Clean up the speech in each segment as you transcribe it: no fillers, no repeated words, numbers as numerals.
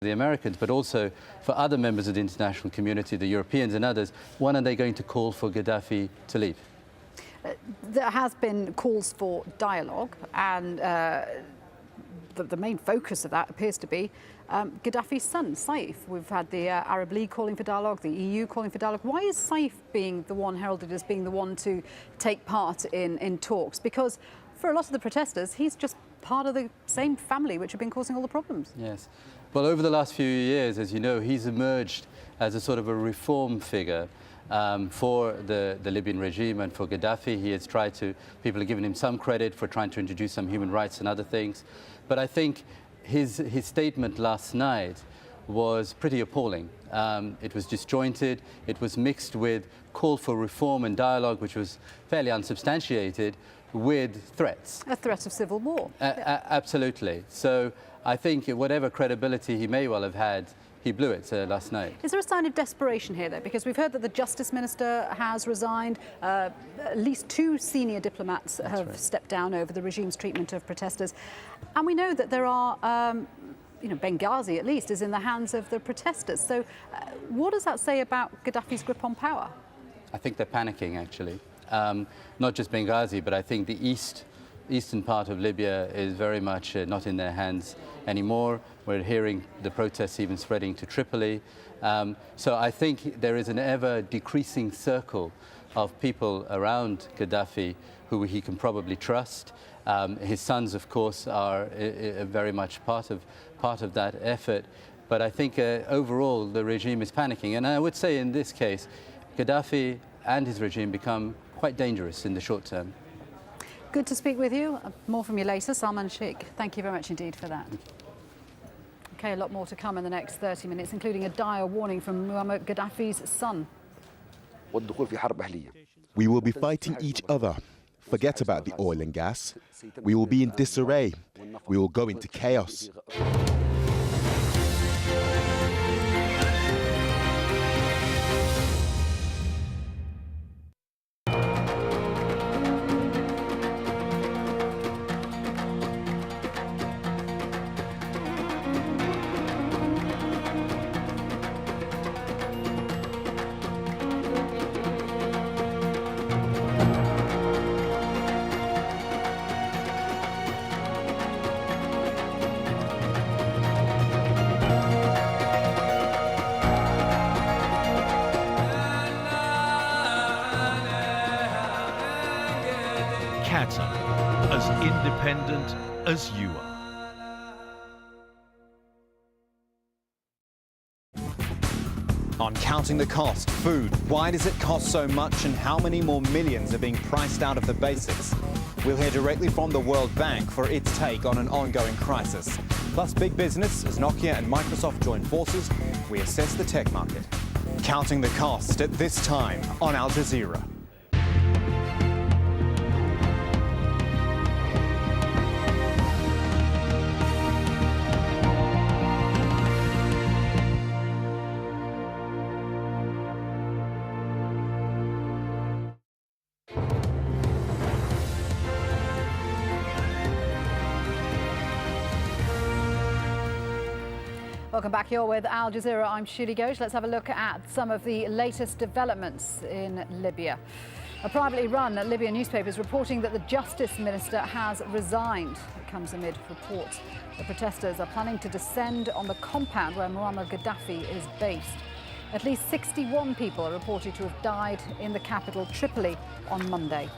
the Americans, but also for other members of the international community, the Europeans and others, when are they going to call for Gaddafi to leave? There has been calls for dialogue, and the main focus of that appears to be Gaddafi's son, Saif. We've had the Arab League calling for dialogue, the EU calling for dialogue. Why is Saif being the one heralded as being the one to take part in talks? Because for a lot of the protesters, he's just part of the same family which have been causing all the problems. Yes. Well, over the last few years, as you know, he's emerged as a sort of a reform figure for the Libyan regime and for Gaddafi. He has tried to, people have given him some credit for trying to introduce some human rights and other things. But I think his statement last night was pretty appalling. It was disjointed. It was mixed with call for reform and dialogue, which was fairly unsubstantiated, with threats. A threat of civil war. Absolutely. So I think whatever credibility he may well have had, he blew it last night. Is there a sign of desperation here, though? Because we've heard that the Justice Minister has resigned. At least 2 senior diplomats have stepped down over the regime's treatment of protesters. And we know that there are, Benghazi at least is in the hands of the protesters. So what does that say about Gaddafi's grip on power? I think they're panicking, actually. Not just Benghazi, but I think the eastern part of Libya is very much not in their hands anymore. We're hearing the protests even spreading to Tripoli. So I think there is an ever-decreasing circle of people around Gaddafi who he can probably trust. His sons, of course, are very much part of that effort. But I think overall the regime is panicking. And I would say in this case, Gaddafi and his regime become quite dangerous in the short term. Good to speak with you. More from you later. Salman Sheikh, thank you very much indeed for that. Okay, a lot more to come in the next 30 minutes, including a dire warning from Muammar Gaddafi's son. We will be fighting each other. Forget about the oil and gas. We will be in disarray. We will go into chaos. Qatar, as independent as you are. On counting the cost, food, why does it cost so much and how many more millions are being priced out of the basics? We'll hear directly from the World Bank for its take on an ongoing crisis. Plus big business, as Nokia and Microsoft join forces, we assess the tech market. Counting the cost at this time on Al Jazeera. Welcome back. You're with Al Jazeera. I'm Shuli Ghosh. Let's have a look at some of the latest developments in Libya. A privately run Libyan newspaper is reporting that the Justice Minister has resigned. It comes amid reports the protesters are planning to descend on the compound where Muammar Gaddafi is based. At least 61 people are reported to have died in the capital, Tripoli, on Monday.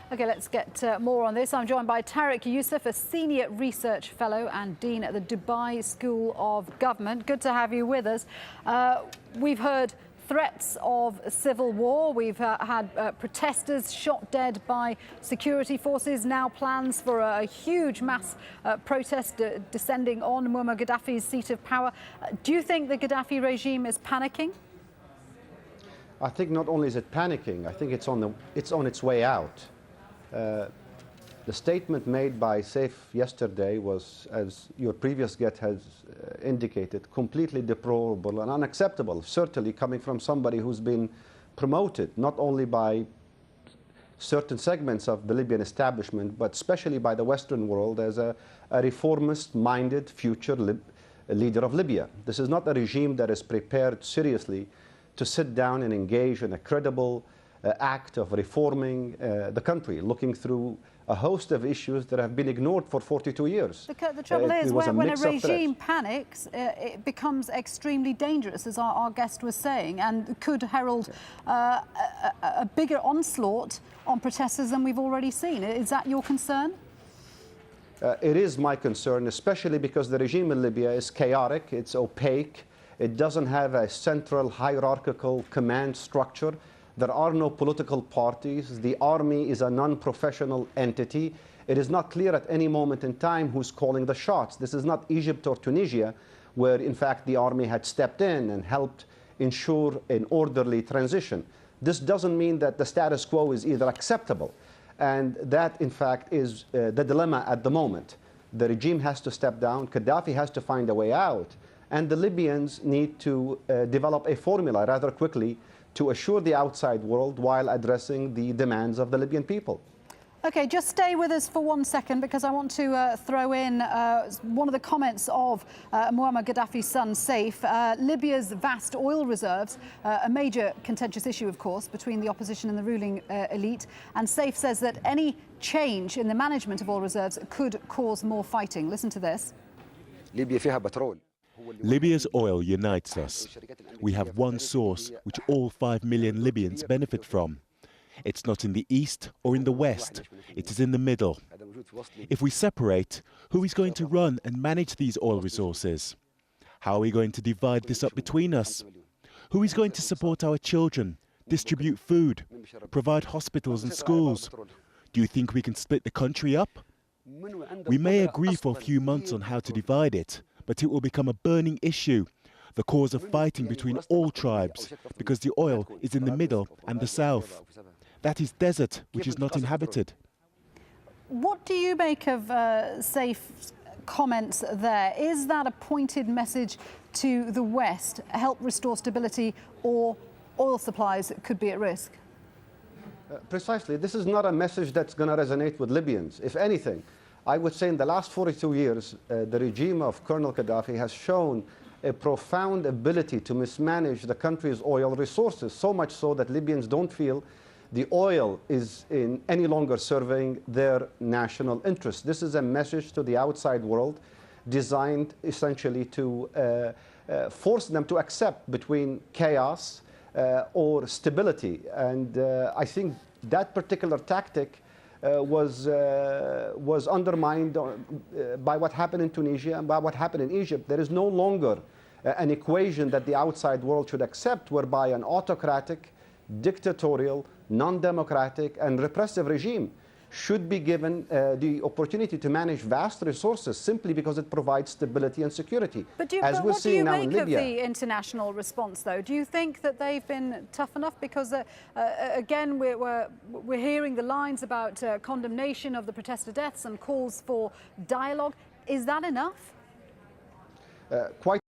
OK, let's get more on this. I'm joined by Tariq Youssef, a senior research fellow and dean at the Dubai School of Government. Good to have you with us. We've heard threats of civil war. We've had protesters shot dead by security forces. Now plans for a huge mass protest descending on Muammar Gaddafi's seat of power. Do you think the Gaddafi regime is panicking? I think not only is it panicking, I think it's on its way out. The statement made by Saif yesterday was, as your previous guest has indicated, completely deplorable and unacceptable, certainly coming from somebody who's been promoted not only by certain segments of the Libyan establishment, but especially by the Western world, as a reformist-minded future leader of Libya. This is not a regime that is prepared seriously to sit down and engage in a credible act of reforming the country, looking through a host of issues that have been ignored for 42 years. The trouble is, when a regime panics, it becomes extremely dangerous, as our guest was saying, and could herald a bigger onslaught on protesters than we've already seen. Is that your concern? It is my concern, especially because the regime in Libya is chaotic, it's opaque, it doesn't have a central hierarchical command structure. There are no political parties. The army is a non-professional entity. It is not clear at any moment in time who's calling the shots. This is not Egypt or Tunisia, where in fact the army had stepped in and helped ensure an orderly transition. This doesn't mean that the status quo is either acceptable. And that, in fact, is the dilemma at the moment. The regime has to step down. Gaddafi has to find a way out. And the Libyans need to develop a formula rather quickly to assure the outside world while addressing the demands of the Libyan people. OK, just stay with us for 1 second, because I want to throw in one of the comments of Muammar Gaddafi's son, Saif. Libya's vast oil reserves, a major contentious issue, of course, between the opposition and the ruling elite. And Saif says that any change in the management of oil reserves could cause more fighting. Listen to this. Libya's oil unites us. We have one source which all 5 million Libyans benefit from. It's not in the east or in the west, it is in the middle. If we separate, who is going to run and manage these oil resources? How are we going to divide this up between us? Who is going to support our children, distribute food, provide hospitals and schools? Do you think we can split the country up? We may agree for a few months on how to divide it, but it will become a burning issue, the cause of fighting between all tribes, because the oil is in the middle and the south. That is desert, which is not inhabited. What do you make of Saif's comments there? Is that a pointed message to the West, help restore stability, or oil supplies could be at risk? Precisely. This is not a message that's going to resonate with Libyans. If anything, I would say in the last 42 years, the regime of Colonel Gaddafi has shown a profound ability to mismanage the country's oil resources, so much so that Libyans don't feel the oil is any longer serving their national interest. This is a message to the outside world designed essentially to force them to accept between chaos or stability. And I think that particular tactic was undermined by what happened in Tunisia and by what happened in Egypt. There is no longer an equation that the outside world should accept whereby an autocratic, dictatorial, non-democratic and repressive regime should be given the opportunity to manage vast resources simply because it provides stability and security. But what do you make of the international response, though? Do you think that they've been tough enough? Because, again, we're hearing the lines about condemnation of the protester deaths and calls for dialogue. Is that enough? Quite